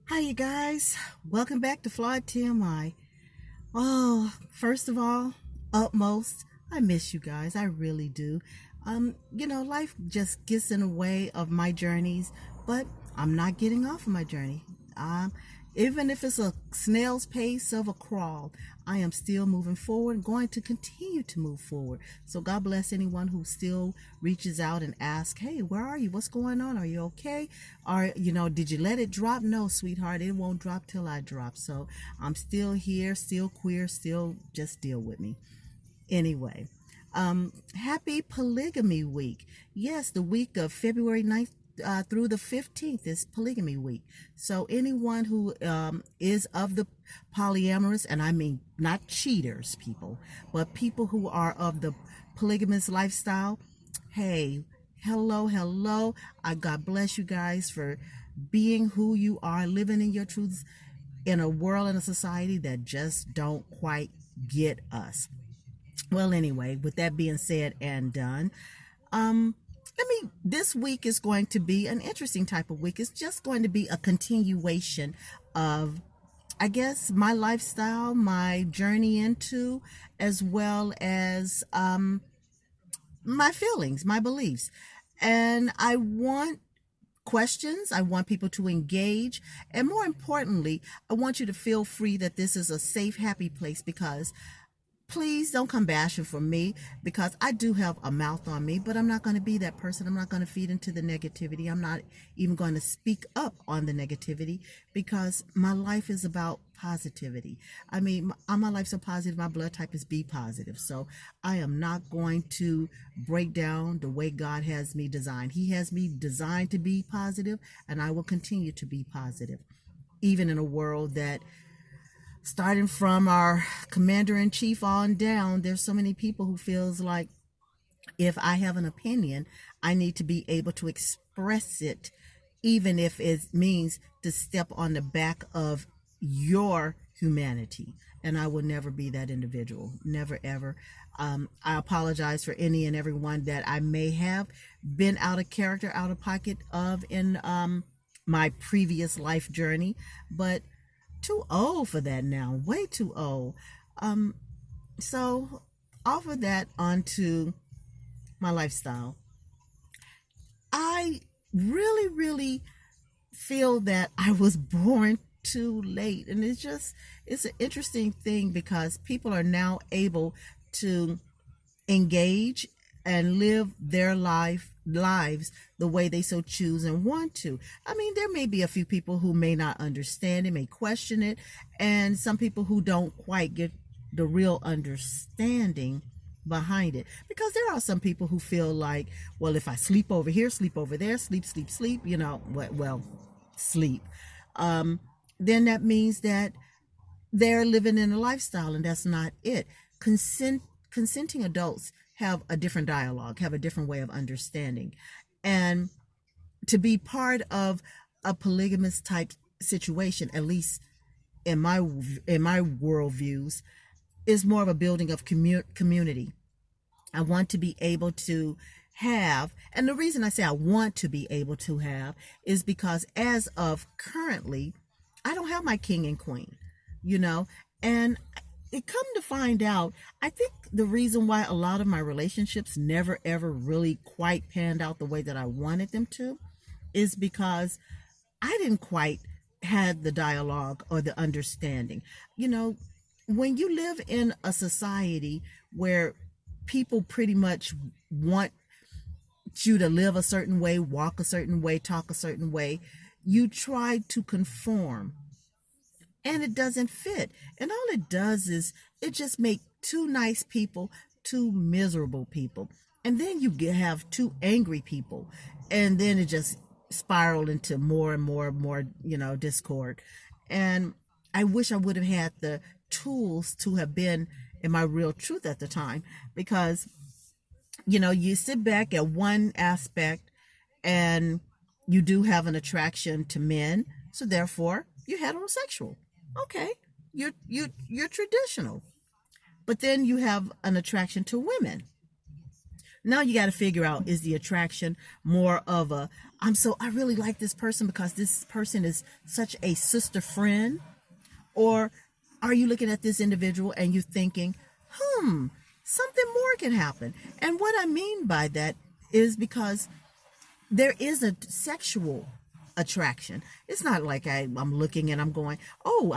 Hi, you guys. Welcome back to Flawed TMI. Oh, first of all, utmost, I miss you guys. I really do. Life just gets in the way of my journeys, but I'm not getting off of my journey. Um, Even if it's a snail's pace of a crawl, I am still moving forward and going to continue to move forward. So God bless anyone who still reaches out and asks, hey, where are you? What's going on? Are you okay? Or, did you let it drop? No, sweetheart, it won't drop till I drop. So I'm still here, still queer, still just deal with me. Anyway, happy Polygamy Week. Yes, the week of February 9th through the 15th is Polygamy Week. So anyone who is of the polyamorous, and I mean not cheaters people, but people who are of the polygamous lifestyle, hey, hello, hello. God bless you guys for being who you are, living in your truths in a world and a society that just don't quite get us. Well, anyway, with that being said and done, this week is going to be an interesting type of week. It's just going to be a continuation of, I guess, my lifestyle, my journey into, as well as my feelings, my beliefs. And I want questions. I want people to engage. And more importantly, I want you to feel free that this is a safe, happy place because please don't come bashing for me because I do have a mouth on me, but I'm not going to be that person. I'm not going to feed into the negativity. I'm not even going to speak up on the negativity because my life is about positivity. I mean, my life's so positive. My blood type is B positive. So I am not going to break down the way God has me designed. He has me designed to be positive, and I will continue to be positive, even in a world that, starting from our commander-in-chief on down, there's so many people who feels like if I have an opinion, I need to be able to express it, even if it means to step on the back of your humanity. And I will never be that individual, never ever. I apologize for any and everyone that I may have been out of character, out of pocket of in my previous life journey, but too old for that now, way too old. So off of that onto my lifestyle. I really feel that I was born too late, and it's an interesting thing because people are now able to engage and live their lives the way they so choose and want to. I mean, there may be a few people who may not understand it, may question it, and some people who don't quite get the real understanding behind it, because there are some people who feel like, well, if I sleep over here, sleep over there, sleep, well, sleep, then that means that they're living in a lifestyle, and that's not it. Consenting adults have a different dialogue, have a different way of understanding. And to be part of a polygamous type situation, at least in my worldviews, is more of a building of community. I want to be able to have, and the reason I say I want to be able to have is because as of currently, I don't have my king and queen, you know, and it come to find out, I think the reason why a lot of my relationships never ever really quite panned out the way that I wanted them to is because I didn't quite had the dialogue or the understanding. You know, when you live in a society where people pretty much want you to live a certain way, walk a certain way, talk a certain way, you try to conform, and it doesn't fit. And all it does is it just make two nice people two miserable people, and then you have two angry people, and then it just spiraled into more and more and more, discord. And I wish I would have had the tools to have been in my real truth at the time, because you sit back at one aspect and you do have an attraction to men, so therefore you're heterosexual. Okay, you're traditional. But then you have an attraction to women. Now you got to figure out, is the attraction more of a, I really like this person because this person is such a sister friend? Or are you looking at this individual and you're thinking, something more can happen? And what I mean by that is because there is a sexual attraction. It's not like I'm looking and I'm going, oh,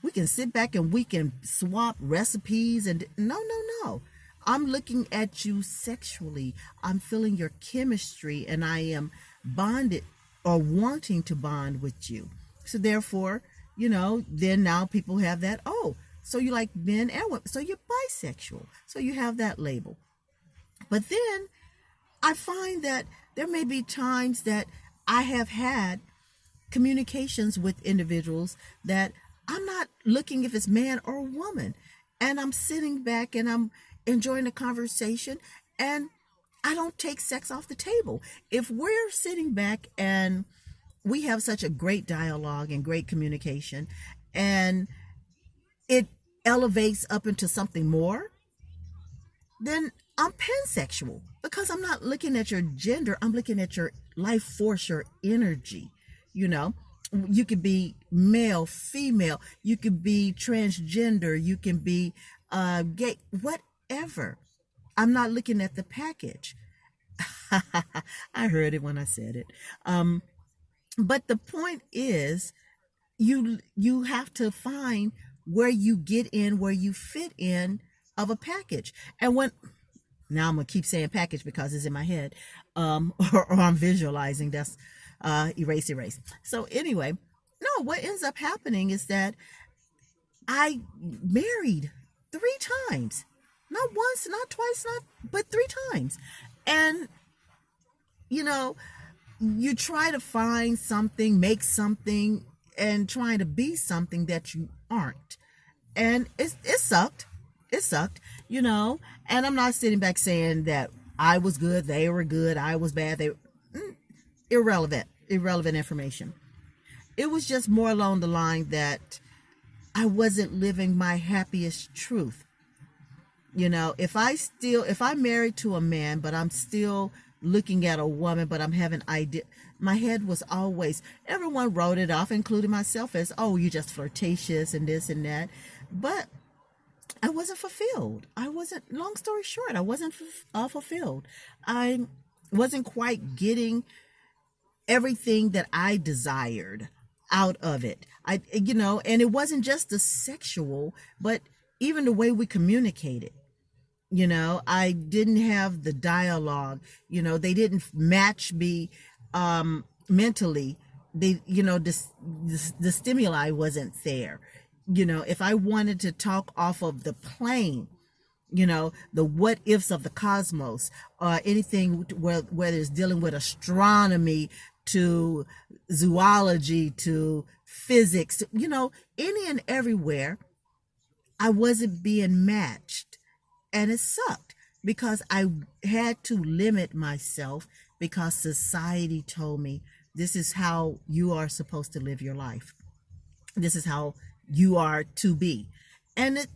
we can sit back and we can swap recipes. And no, no, no. I'm looking at you sexually. I'm feeling your chemistry and I am bonded or wanting to bond with you. So therefore, then now people have that, oh, so you like men and women, so you're bisexual. So you have that label. But then I find that there may be times that I have had communications with individuals that I'm not looking if it's man or woman. And I'm sitting back and I'm enjoying the conversation and I don't take sex off the table. If we're sitting back and we have such a great dialogue and great communication and it elevates up into something more, then I'm pansexual because I'm not looking at your gender. I'm looking at your life force, your energy. You could be male, female, you could be transgender, you can be gay, whatever. I'm not looking at the package. I heard it when I said it. But the point is, you have to find where you get in, where you fit in of a package. And now I'm gonna keep saying package because it's in my head, or I'm visualizing. That's erase. So anyway, no, what ends up happening is that I married 3 times, not once, not twice, but 3 times, and you try to find something, make something, and trying to be something that you aren't. And it sucked. It sucked, and I'm not sitting back saying that I was good, they were good, I was bad, irrelevant information. It was just more along the line that I wasn't living my happiest truth. If I'm married to a man, but I'm still looking at a woman, but I'm having idea. My head was always, everyone wrote it off, including myself, as, oh, you're just flirtatious and this and that. But I wasn't fulfilled. Long story short, I wasn't fulfilled. I wasn't quite getting everything that I desired out of it. And it wasn't just the sexual, but even the way we communicated. I didn't have the dialogue. They didn't match me mentally. The stimuli wasn't there. If I wanted to talk off of the plane, the what ifs of the cosmos, anything whether it's dealing with astronomy to zoology to physics, any and everywhere, I wasn't being matched. And it sucked because I had to limit myself because society told me this is how you are supposed to live your life. This is how you are to be. And it,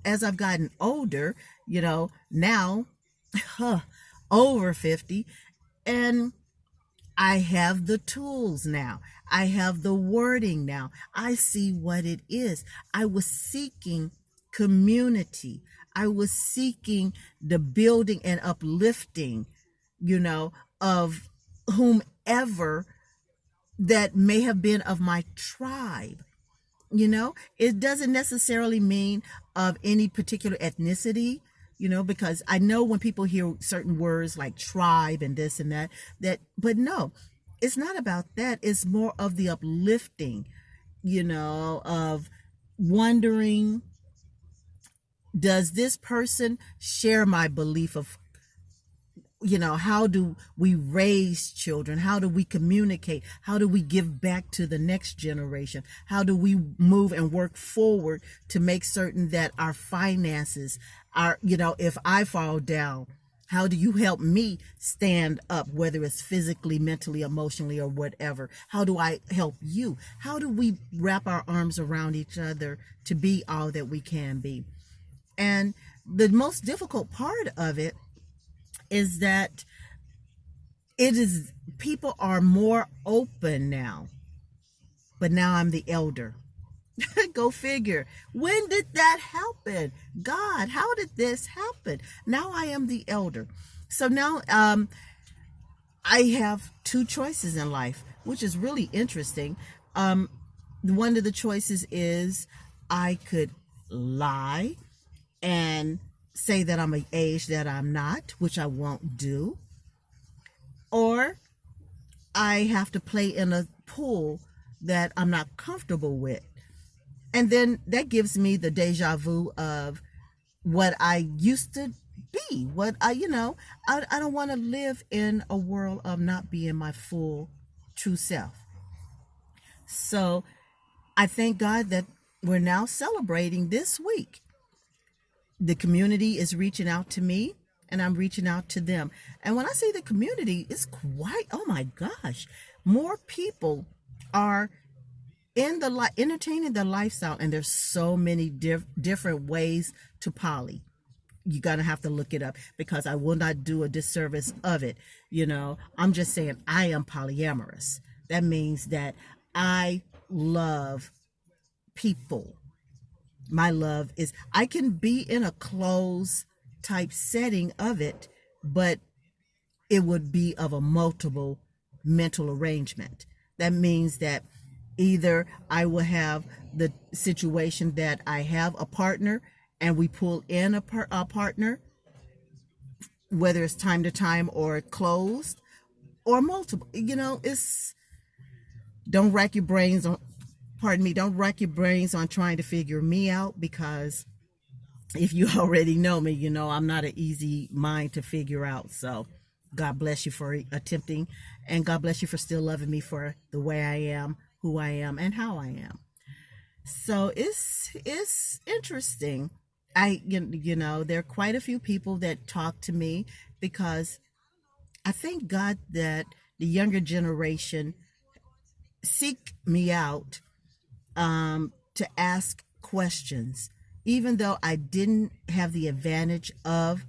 as I've gotten older, now over 50, and I have the tools now. I have the wording now. I see what it is. I was seeking community. I was seeking the building and uplifting, of whomever that may have been of my tribe. It doesn't necessarily mean of any particular ethnicity, because I know when people hear certain words like tribe and this and that, but no, it's not about that. It's more of the uplifting, of wondering, does this person share my belief of, how do we raise children? How do we communicate? How do we give back to the next generation? How do we move and work forward to make certain that our finances are, if I fall down, how do you help me stand up, whether it's physically, mentally, emotionally, or whatever? How do I help you? How do we wrap our arms around each other to be all that we can be? And the most difficult part of it is that it is people are more open now, but now I'm the elder. Go figure. When did that happen? God, how did this happen? Now I am the elder. So now I have two choices in life, which is really interesting. One of the choices is I could lie and say that I'm an age that I'm not, which I won't do. Or I have to play in a pool that I'm not comfortable with. And then that gives me the deja vu of what I used to be. What I don't want to live in a world of not being my full true self. So I thank God that we're now celebrating this week. The community is reaching out to me and I'm reaching out to them. And when I say the community, it's quite, oh my gosh, more people are in the entertaining the lifestyle, and there's so many different ways to poly. You're gonna have to look it up because I will not do a disservice of it. I'm just saying I am polyamorous. That means that I love people. My love is, I can be in a closed type setting of it, but it would be of a multiple mental arrangement. That means that either I will have the situation that I have a partner and we pull in a partner, whether it's time to time or closed or multiple. It's, don't rack your brains on, pardon me, don't rack your brains on trying to figure me out, because if you already know me, I'm not an easy mind to figure out. So God bless you for attempting, and God bless you for still loving me for the way I am, who I am, and how I am. So it's interesting. There are quite a few people that talk to me, because I thank God that the younger generation seek me out to ask questions, even though I didn't have the advantage of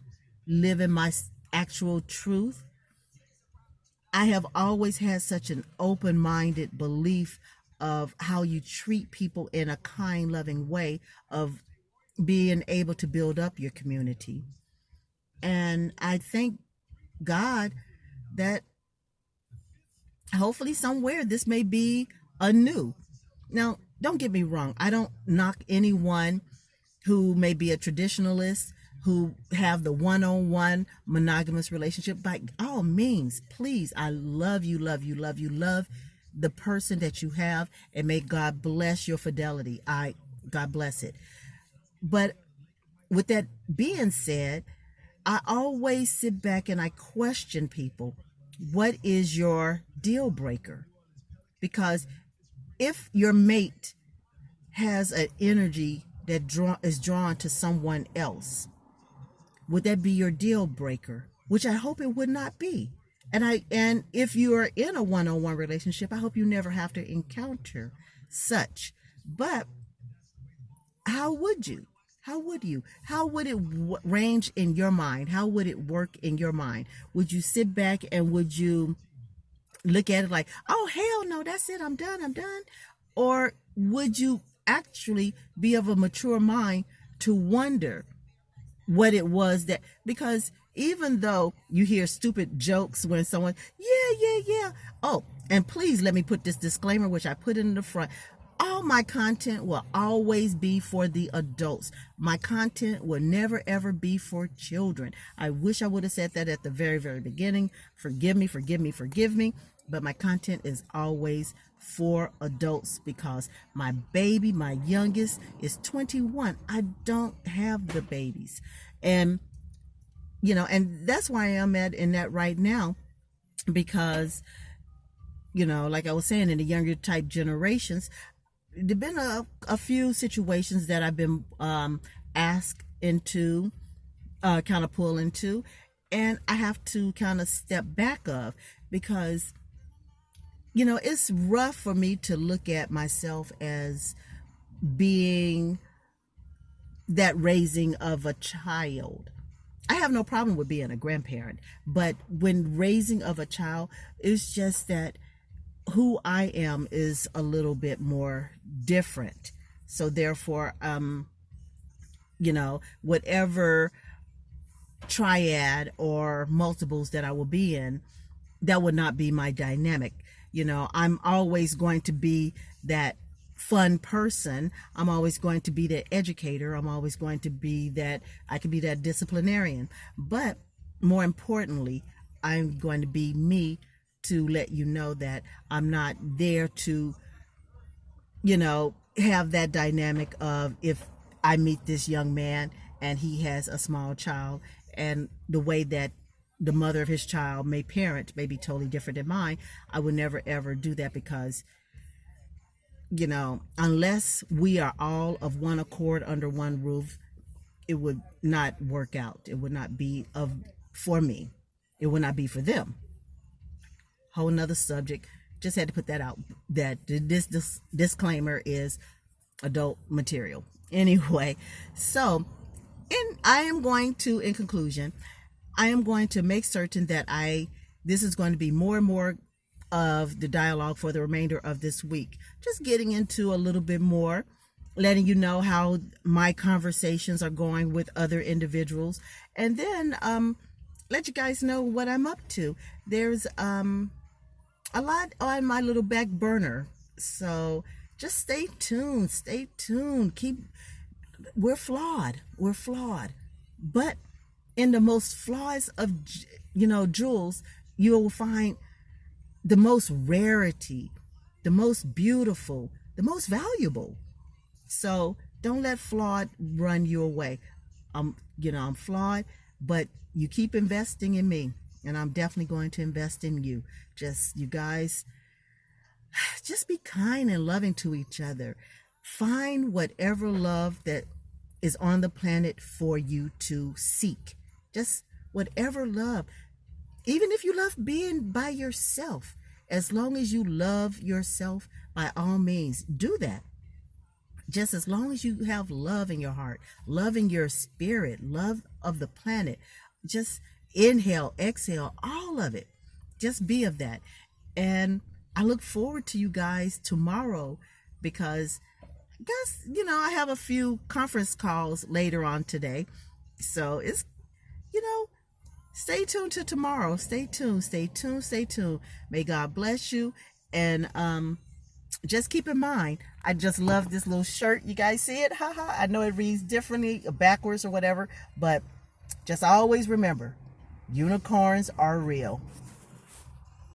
living my actual truth. I have always had such an open-minded belief of how you treat people in a kind, loving way, of being able to build up your community. And I thank God that hopefully somewhere this may be a new. Now, don't get me wrong. I don't knock anyone who may be a traditionalist, who have the one-on-one monogamous relationship. By all means, please, I love you, love you, love you, love the person that you have, and may God bless your fidelity. God bless it. But with that being said, I always sit back and I question people. What is your deal breaker? Because if your mate has an energy that is drawn to someone else, would that be your deal breaker? Which I hope it would not be. And if you are in a one-on-one relationship, I hope you never have to encounter such. But how would you? How would you? How would it range in your mind? How would it work in your mind? Would you sit back and would you look at it like, oh, hell no, that's it, I'm done. Or would you actually be of a mature mind to wonder what it was that, because even though you hear stupid jokes when someone, yeah. Oh, and please let me put this disclaimer, which I put in the front. All my content will always be for the adults. My content will never, ever be for children. I wish I would have said that at the very, very beginning. Forgive me. But my content is always for adults, because my baby, my youngest, is 21. I don't have the babies. And, and that's why I'm in that right now, because, like I was saying, in the younger type generations, there've been a few situations that I've been asked into, kind of pull into, and I have to kind of step back of, because it's rough for me to look at myself as being that raising of a child. I have no problem with being a grandparent, but when raising of a child, it's just that who I am is a little bit more different. So therefore, whatever triad or multiples that I will be in, that would not be my dynamic. I'm always going to be that fun person. I'm always going to be that educator. I'm always going to be that, I can be that disciplinarian. But more importantly, I'm going to be me, to let you know that I'm not there to, have that dynamic of, if I meet this young man and he has a small child, and the way that the mother of his child may parent may be totally different than mine. I would never ever do that, because unless we are all of one accord under one roof, it would not work out. It would not be for me. It would not be for them. Whole nother subject. Just had to put that out, that this disclaimer is adult material. Anyway, so I am going to, in conclusion, I am going to make certain that this is going to be more and more of the dialogue for the remainder of this week. Just getting into a little bit more, letting you know how my conversations are going with other individuals, and then let you guys know what I'm up to. There's a lot on my little back burner, so just stay tuned. We're flawed, but in the most flaws of jewels, you will find the most rarity, the most beautiful, the most valuable. So don't let flawed run you away. I'm flawed, but you keep investing in me, and I'm definitely going to invest in you. You guys, just be kind and loving to each other. Find whatever love that is on the planet for you to seek. Just whatever love. Even if you love being by yourself, as long as you love yourself, by all means, do that. Just as long as you have love in your heart, love in your spirit, love of the planet, just inhale, exhale, all of it. Just be of that. And I look forward to you guys tomorrow, because I guess, I have a few conference calls later on today. So it's, stay tuned to tomorrow. Stay tuned. May God bless you. And just keep in mind, I just love this little shirt. You guys see it? Haha. I know it reads differently, backwards or whatever, but just always remember, unicorns are real.